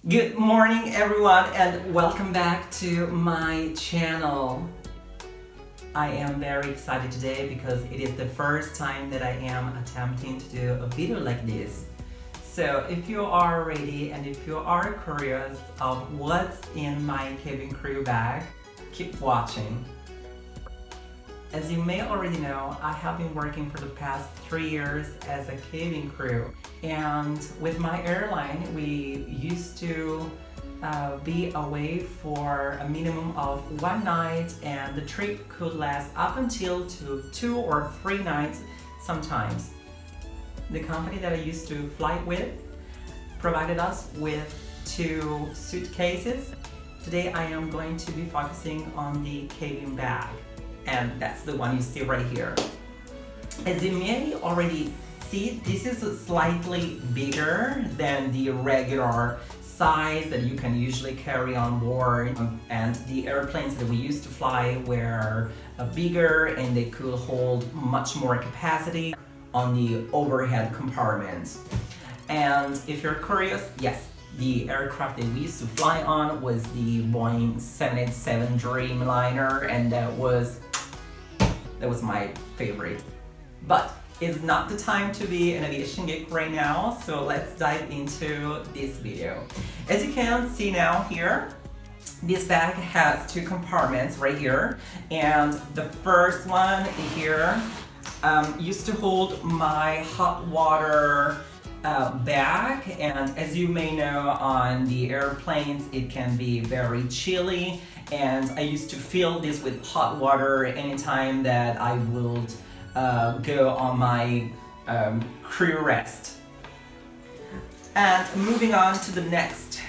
Good morning everyone and welcome back to my channel. I am very excited today because it is the first time that I am attempting to do a video like this. So if you are ready and if you are curious of what's in my cabin crew bag, keep watching. As you may already know, I have been working for the past 3 years as a cabin crew, and with my airline we used to be away for a minimum of 1 night, and the trip could last up until 2 or 3 nights sometimes. The company that I used to fly with provided us with 2 suitcases. Today I am going to be focusing on the cabin bag, and that's the one you see right here. As you may already see, this is slightly bigger than the regular size that you can usually carry on board, and the airplanes that we used to fly were bigger and they could hold much more capacity on the overhead compartments. And if you're curious, yes, the aircraft that we used to fly on was the Boeing 787 Dreamliner, and that was my favorite. But it's not the time to be an aviation geek right now, so let's dive into this video. As you can see now here, this bag has 2 compartments right here, and the first one here used to hold my hot water bag, and as you may know, on the airplanes it can be very chilly, and I used to fill this with hot water anytime that I would go on my crew rest. And moving on to the next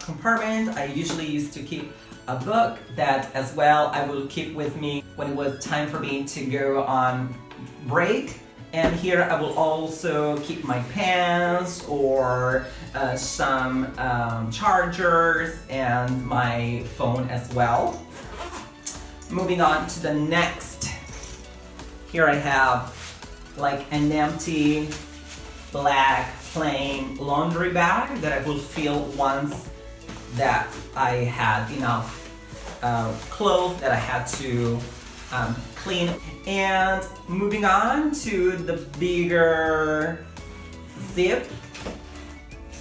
compartment, I usually used to keep a book that as well I will keep with me when it was time for me to go on break. And here I will also keep my pens or some chargers and my phone as well. Moving on to the next, here I have like an empty black plain laundry bag that I will fill once that I had enough clothes that I had to clean. And moving on to the bigger zip,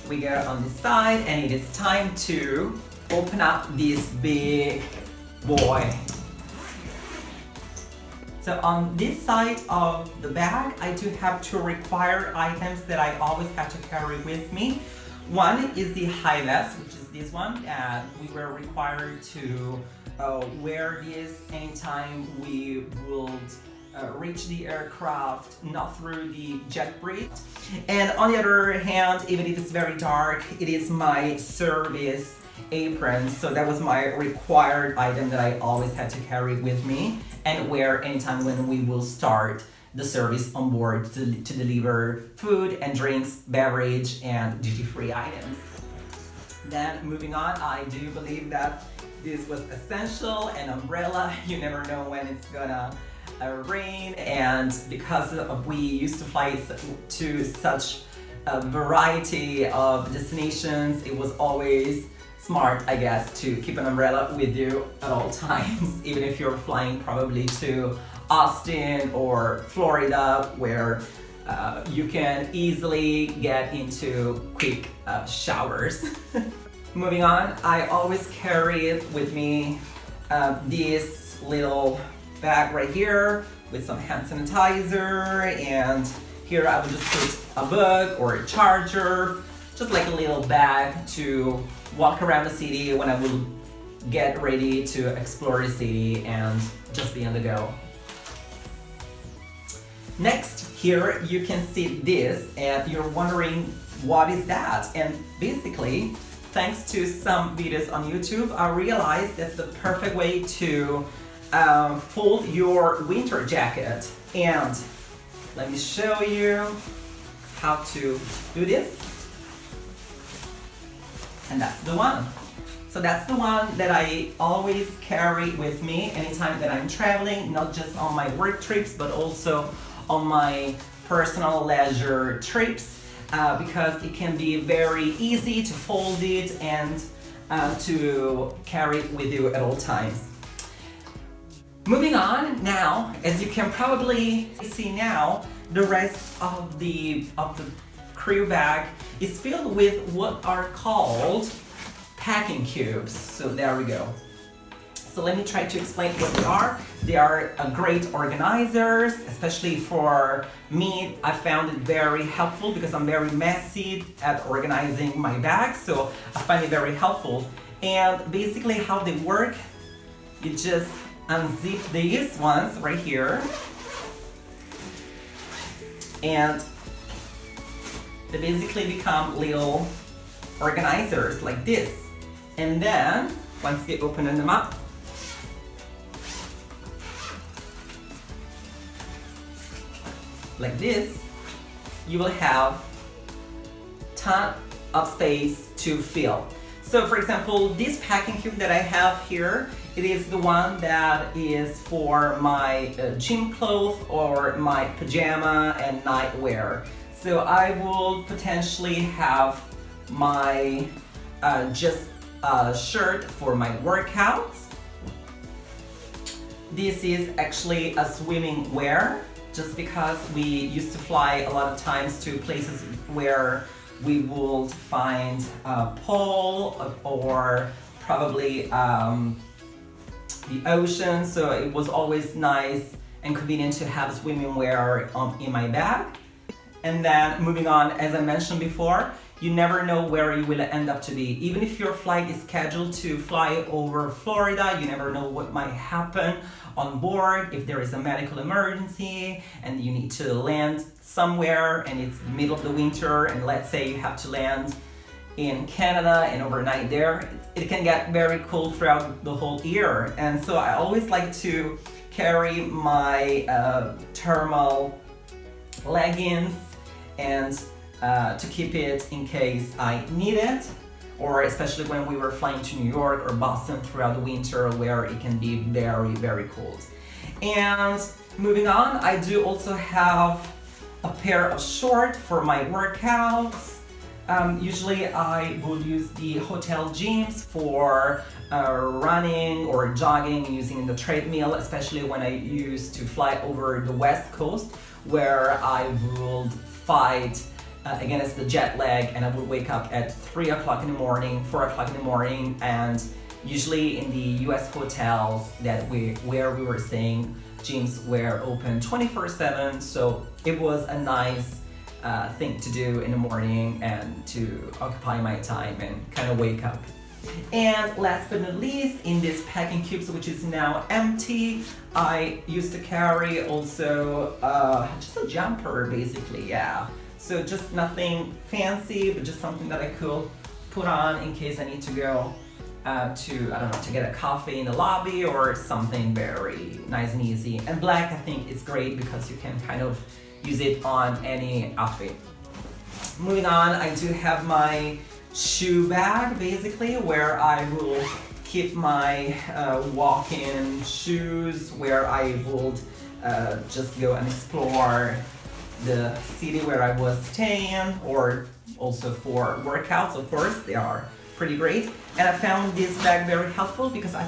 we go on this side, and it is time to open up this big boy. So on this side of the bag, I do have 2 required items that I always have to carry with me. One is the high vest, which is this one, and we were required to wear this anytime we would reach the aircraft, not through the jet bridge. And on the other hand, even if it's very dark, it is my service apron, so that was my required item that I always had to carry with me and wear anytime when we will start the service on board to deliver food and drinks, beverage, and duty-free items. Then moving on, I do believe that this was essential, an umbrella. You never know when it's gonna rain, and because we used to fly to such a variety of destinations, it was always smart, I guess, to keep an umbrella with you at all times, even if you're flying probably to Austin or Florida, where you can easily get into quick showers. Moving on, I always carry with me this little bag right here with some hand sanitizer, and here I would just put a book or a charger, just like a little bag to walk around the city when I will get ready to explore the city and just be on the go. Next, here you can see this, and you're wondering what is that? And basically, thanks to some videos on YouTube, I realized that's the perfect way to fold your winter jacket. And let me show you how to do this. And that's the one. So that's the one that I always carry with me anytime that I'm traveling, not just on my work trips, but also on my personal leisure trips. because it can be very easy to fold it and to carry it with you at all times. Moving on now, as you can probably see now, the rest of the crew bag is filled with what are called packing cubes. So there we go. So let me try to explain what they are. They are great organizers, especially for me. I found it very helpful because I'm very messy at organizing my bags, so I find it very helpful. And basically how they work, you just unzip these ones right here, and they basically become little organizers like this. And then once you open them up, like this, you will have ton of space to fill. So for example, this packing cube that I have here, it is the one that is for my gym clothes or my pajama and nightwear. So I will potentially have my just shirt for my workouts. This is actually a swimming wear, just because we used to fly a lot of times to places where we would find a pole or probably the ocean, so it was always nice and convenient to have swimming wear in my bag. And then moving on, as I mentioned before, you never know where you will end up to be. Even if your flight is scheduled to fly over Florida, you never know what might happen on board. If there is a medical emergency and you need to land somewhere and it's the middle of the winter, and let's say you have to land in Canada and overnight there, it can get very cold throughout the whole year. And so I always like to carry my thermal leggings and to keep it in case I need it, or especially when we were flying to New York or Boston throughout the winter where it can be very, very cold. And moving on, I do also have a pair of shorts for my workouts. Usually I will use the hotel gyms for running or jogging using the treadmill, especially when I used to fly over the West Coast, where I would fight against the jet lag, and I would wake up at 3 o'clock in the morning, 4 o'clock in the morning, and usually in the US hotels where we were staying, gyms were open 24/7, so it was a nice thing to do in the morning and to occupy my time and kind of wake up. And last but not least, in this packing cubes, which is now empty, I used to carry also just a jumper, basically, yeah. So just nothing fancy, but just something that I could put on in case I need to go to get a coffee in the lobby or something very nice and easy. And black, I think, is great because you can kind of use it on any outfit. Moving on, I do have my shoe bag, basically, where I will keep my walk-in shoes, where I would just go and explore the city where I was staying, or also for workouts, of course. They are pretty great. And I found this bag very helpful because I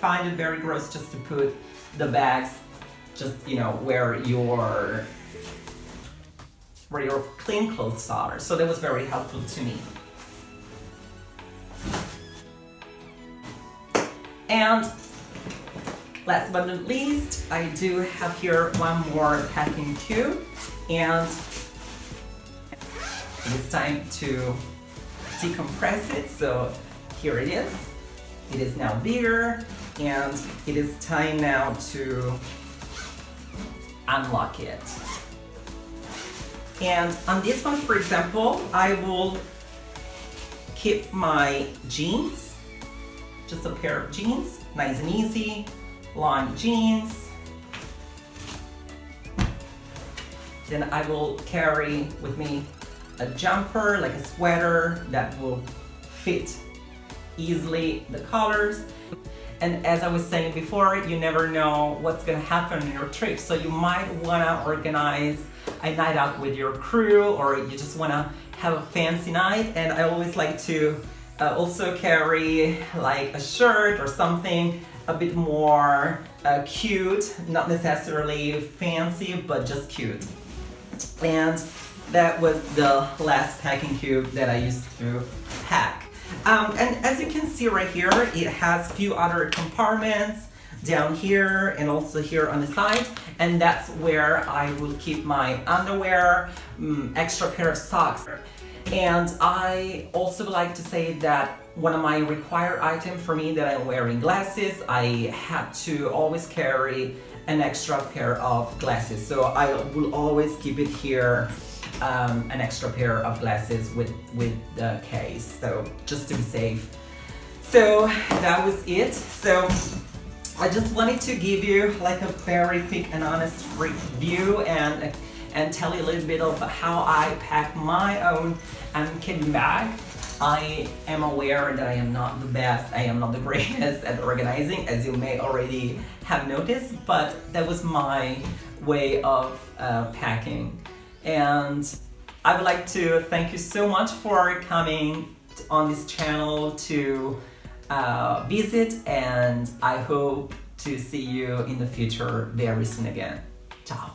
find it very gross just to put the bags just, you know, where your clean clothes are. So that was very helpful to me. And last but not least, I do have here one more packing cube, and it is time to decompress it. So here it is. It is now bigger, and it is time now to unlock it. And on this one, for example, I will keep my jeans, just a pair of jeans, nice and easy, long jeans. Then I will carry with me a jumper, like a sweater that will fit easily the colors. And as I was saying before, you never know what's gonna happen on your trip. So you might wanna organize a night out with your crew, or you just wanna have a fancy night. And I always like to also carry like a shirt or something a bit more cute, not necessarily fancy, but just cute. And that was the last packing cube that I used to pack. And as you can see right here, it has a few other compartments down here and also here on the side, and that's where I will keep my underwear, extra pair of socks. And I also would like to say that one of my required items for me, that I'm wearing glasses, I have to always carry an extra pair of glasses. So I will always keep it here, an extra pair of glasses with the case, so just to be safe. So that was it. So I just wanted to give you like a very quick and honest review and tell you a little bit of how I pack my own cabin bag. I am aware that I am not the best, I am not the greatest at organizing, as you may already have noticed, but that was my way of packing. And I would like to thank you so much for coming on this channel to visit, and I hope to see you in the future very soon again. Ciao!